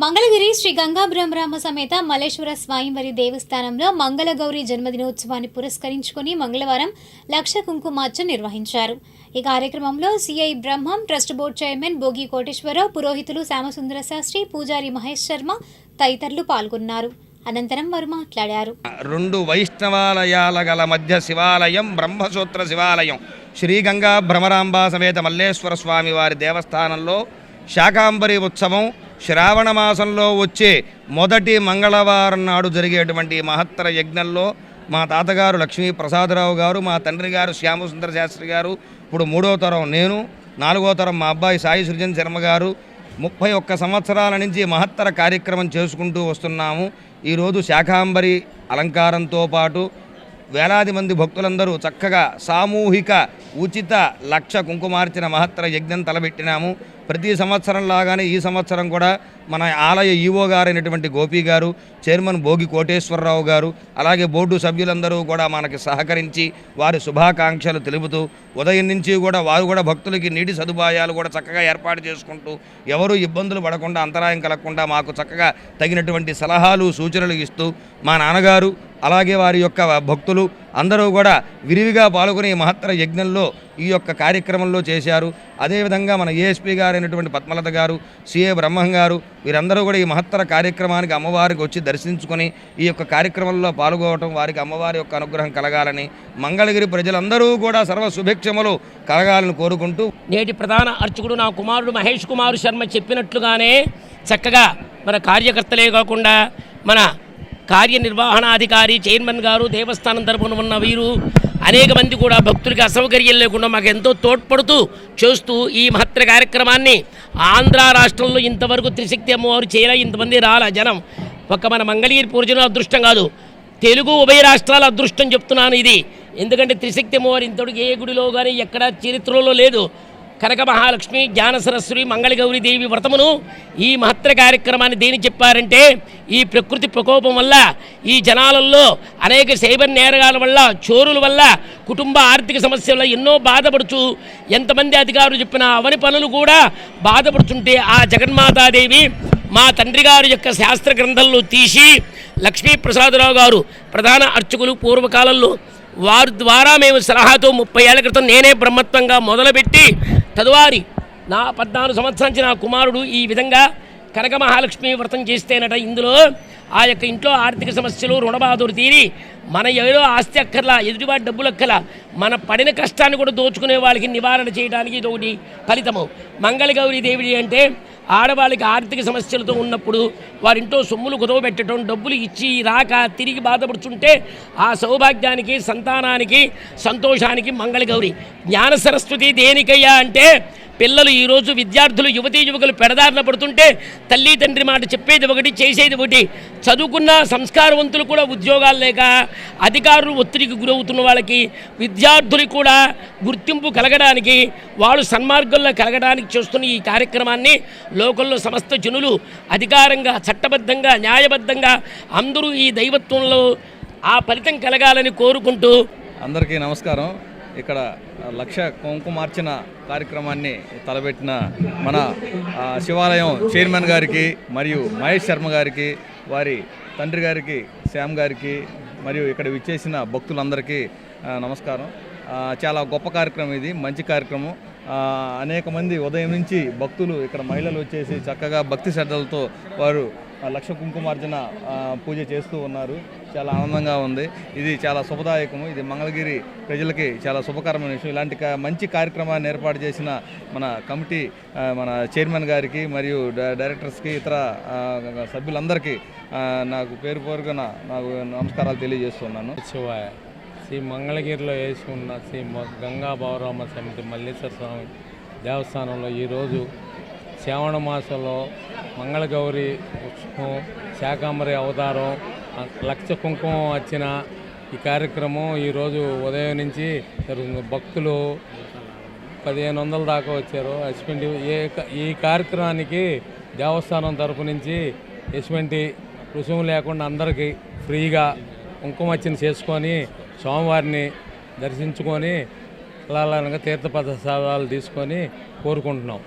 మంగళగిరి శ్రీ గంగా బ్రహ్మరామ సమేత మల్లేశ్వర స్వామివారి దేవస్థానంలో మంగళగౌరి జన్మదినోత్సవాన్ని పురస్కరించుకుని మంగళవారం లక్ష కుంకుమార్చన నిర్వహించారు. ఈ కార్యక్రమంలో CI Brahmam, trust board chairman Bhogi Koteswara Rao, పురోహితులు శ్యామసుందర శాస్త్రి, పూజారి మహేష్ శర్మ తదితరులు పాల్గొన్నారు. అనంతరం వారు మాట్లాడారు. రెండు వైష్ణవాలయాల గల మధ్య శివాలయం బ్రహ్మసూత్ర శివాలయం శ్రీ గంగా భ్రమరాంబ సమేత మల్లేశ్వర స్వామి వారి దేవస్థానంలో శాకాంబరి ఉత్సవం శ్రావణ మాసంలో వచ్చే మొదటి మంగళవారం నాడు జరిగేటువంటి మహత్తర యజ్ఞంలో మా తాతగారు లక్ష్మీ ప్రసాదరావు గారు, మా తండ్రి గారు శ్యామసుందర శాస్త్రి గారు, ఇప్పుడు 3వ తరం నేను, 4వ తరం మా అబ్బాయి సాయి సృజన్ శర్మ గారు 31 సంవత్సరాల నుంచి మహత్తర కార్యక్రమం చేసుకుంటూ వస్తున్నాము. ఈరోజు శాకాంబరి అలంకారంతో పాటు వేలాది మంది భక్తులందరూ చక్కగా సామూహిక ఉచిత లక్ష కుంకుమార్చన మహత్తర యజ్ఞం తలబెట్టినాము. ప్రతి సంవత్సరం లాగానే ఈ సంవత్సరం కూడా మన ఆలయ ఈవో గారైనటువంటి గోపి గారు, చైర్మన్ భోగి కోటేశ్వరరావు గారు, అలాగే బోర్డు సభ్యులందరూ కూడా మనకి సహకరించి వారి శుభాకాంక్షలు తెలుపుతూ ఉదయం నుంచి కూడా వారు కూడా భక్తులకి నీటి సదుపాయాలు కూడా చక్కగా ఏర్పాటు చేసుకుంటూ ఎవరూ ఇబ్బందులు పడకుండా అంతరాయం కలగకుండా మాకు చక్కగా తగినటువంటి సలహాలు సూచనలు ఇస్తూ మా నాన్నగారు అలాగే వారి యొక్క భక్తులు అందరూ కూడా విరివిగా పాల్గొని మహత్తర యజ్ఞంలో ఈ యొక్క కార్యక్రమంలో చేశారు. అదేవిధంగా మన ఏఎస్పీ గారైనటువంటి పద్మలత గారు, సిఏ బ్రహ్మం గారు వీరందరూ కూడా ఈ మహత్తర కార్యక్రమానికి అమ్మవారికి వచ్చి దర్శించుకొని ఈ యొక్క కార్యక్రమంలో పాల్గొనడం వారికి అమ్మవారి యొక్క అనుగ్రహం కలగాలని, మంగళగిరి ప్రజలందరూ కూడా సర్వ శుభేక్షములు కలగాలని కోరుకుంటూ నేటి ప్రధాన అర్చకుడు నా కుమారుడు మహేష్ కుమార్ శర్మ చెప్పినట్లుగానే చక్కగా మన కార్యకర్తలే కాకుండా మన కార్యనిర్వహణాధికారి చైర్మన్ గారు, దేవస్థానం తరపున ఉన్న వీరు అనేక మంది కూడా భక్తులకి అసౌకర్యం లేకుండా మాకు ఎంతో తోడ్పడుతూ చేస్తూ ఈ మహత్తర కార్యక్రమాన్ని ఆంధ్ర రాష్ట్రంలో ఇంతవరకు త్రిశక్తి అమ్మవారు చేయలే, ఇంతమంది రాల జనం. ఒక మన మంగళగిరి పూర్వజనుల అదృష్టం కాదు, తెలుగు ఉభయ రాష్ట్రాల అదృష్టం చెప్తున్నాను ఇది. ఎందుకంటే త్రిశక్తి అమ్మవారు ఇంతటికి ఏ గుడిలో కానీ ఎక్కడ చరిత్రలో లేదు. కనక మహాలక్ష్మి, జ్ఞాన సరస్వతి, మంగళగౌరి దేవి వ్రతమును ఈ మహత్తర కార్యక్రమాన్ని దేని చెప్పారంటే ఈ ప్రకృతి ప్రకోపం వల్ల ఈ జనాలలో అనేక సైబర్ నేరగాల వల్ల, చోరుల వల్ల, కుటుంబ ఆర్థిక సమస్యల వల్ల ఎన్నో బాధపడుచు ఎంతమంది అధికారులు చెప్పిన అవని పనులు కూడా బాధపడుతుంటే ఆ జగన్మాతాదేవి మా తండ్రి గారి యొక్క శాస్త్ర గ్రంథంలో తీసి లక్ష్మీ ప్రసాదరావు గారు ప్రధాన అర్చకులు పూర్వకాలంలో వారి ద్వారా మేము సలహాతో 30 ఏళ్ల క్రితం నేనే బ్రహ్మత్వంగా మొదలుపెట్టి తదువారి నా 14 సంవత్సరాల నుంచి నా కుమారుడు ఈ విధంగా కనక మహాలక్ష్మి వ్రతం చేస్తేనట ఇందులో ఆ యొక్క ఇంట్లో ఆర్థిక సమస్యలు, రుణబాధలు తీరి మన ఏదో ఆస్తి అక్కర్లా, ఎదుటివాడి డబ్బులు అక్కర్లా, మన పడిన కష్టాన్ని కూడా దోచుకునే వాళ్ళకి నివారణ చేయడానికి ఇది ఒకటి ఫలితము. మంగళగౌరి దేవి అంటే ఆడవాళ్ళకి ఆర్థిక సమస్యలతో ఉన్నప్పుడు వారింట్లో సొమ్ములు కుదవబెట్టడం, డబ్బులు ఇచ్చి రాక తిరిగి బాధపడుతుంటే ఆ సౌభాగ్యానికి, సంతానానికి, సంతోషానికి మంగళగౌరి. జ్ఞాన సరస్వతి దేనికయ్యా అంటే పిల్లలు ఈరోజు విద్యార్థులు, యువతీ యువకులు పెడదారిన పడుతుంటే తల్లి తండ్రి మాట చెప్పేది ఒకటి, చేసేది ఒకటి. చదువుకున్న సంస్కారవంతులు కూడా ఉద్యోగాలు లేక అధికారులు ఒత్తిడికి గురవుతున్న వాళ్ళకి, విద్యార్థులకు కూడా గుర్తింపు కలగడానికి, వాళ్ళు సన్మార్గంలో కలగడానికి చేస్తున్న ఈ కార్యక్రమాన్ని లోకల్లో సమస్త జనులు అధికారంగా, చట్టబద్ధంగా, న్యాయబద్ధంగా అందరూ ఈ దైవత్వంలో ఆ ఫలితం కలగాలని కోరుకుంటూ అందరికీ నమస్కారం. ఇక్కడ లక్ష కుంకుమార్చన కార్యక్రమాన్ని తలపెట్టిన మన శివాలయం చైర్మన్ గారికి మరియు మహేష్ శర్మ గారికి, వారి తండ్రి గారికి శ్యామ్ గారికి మరియు ఇక్కడ విచ్చేసిన భక్తులందరికీ నమస్కారం. చాలా గొప్ప కార్యక్రమం ఇది, మంచి కార్యక్రమం. అనేక మంది ఉదయం నుంచి భక్తులు ఇక్కడ మహిళలు వచ్చేసి చక్కగా భక్తి శ్రద్ధలతో వారు లక్ష కుంకుమార్జన పూజ చేస్తూ ఉన్నారు. చాలా ఆనందంగా ఉంది. ఇది చాలా శుభదాయకము. ఇది మంగళగిరి ప్రజలకి చాలా శుభకరమైన విషయం. ఇలాంటి మంచి కార్యక్రమాన్ని ఏర్పాటు చేసిన మన కమిటీ, మన చైర్మన్ గారికి మరియు డైరెక్టర్స్కి, ఇతర సభ్యులందరికీ నాకు పేరుగా నాకు నమస్కారాలు తెలియజేస్తున్నాను. శ్రీ మంగళగిరిలో వేసి ఉన్న శ్రీ గంగా భ్రమరాంబ సమితి మల్లేశ్వర స్వామి దేవస్థానంలో ఈరోజు శ్రావణ మాసంలో మంగళగౌరి ఉత్సవం, శాకాంబరి అవతారం, లక్ష కుంకుమ వచ్చిన ఈ కార్యక్రమం ఈరోజు ఉదయం నుంచి జరుగుతుంది. భక్తులు 1500 దాకా వచ్చారు. ఎటువంటి ఈ కార్యక్రమానికి దేవస్థానం తరపు నుంచి ఎటువంటి రుసుము లేకుండా అందరికీ ఫ్రీగా కుంకుమార్చన చేసుకొని స్వామివారిని దర్శించుకొని తీర్థప్రసాదాలు తీసుకొని కోరుకుంటున్నాం.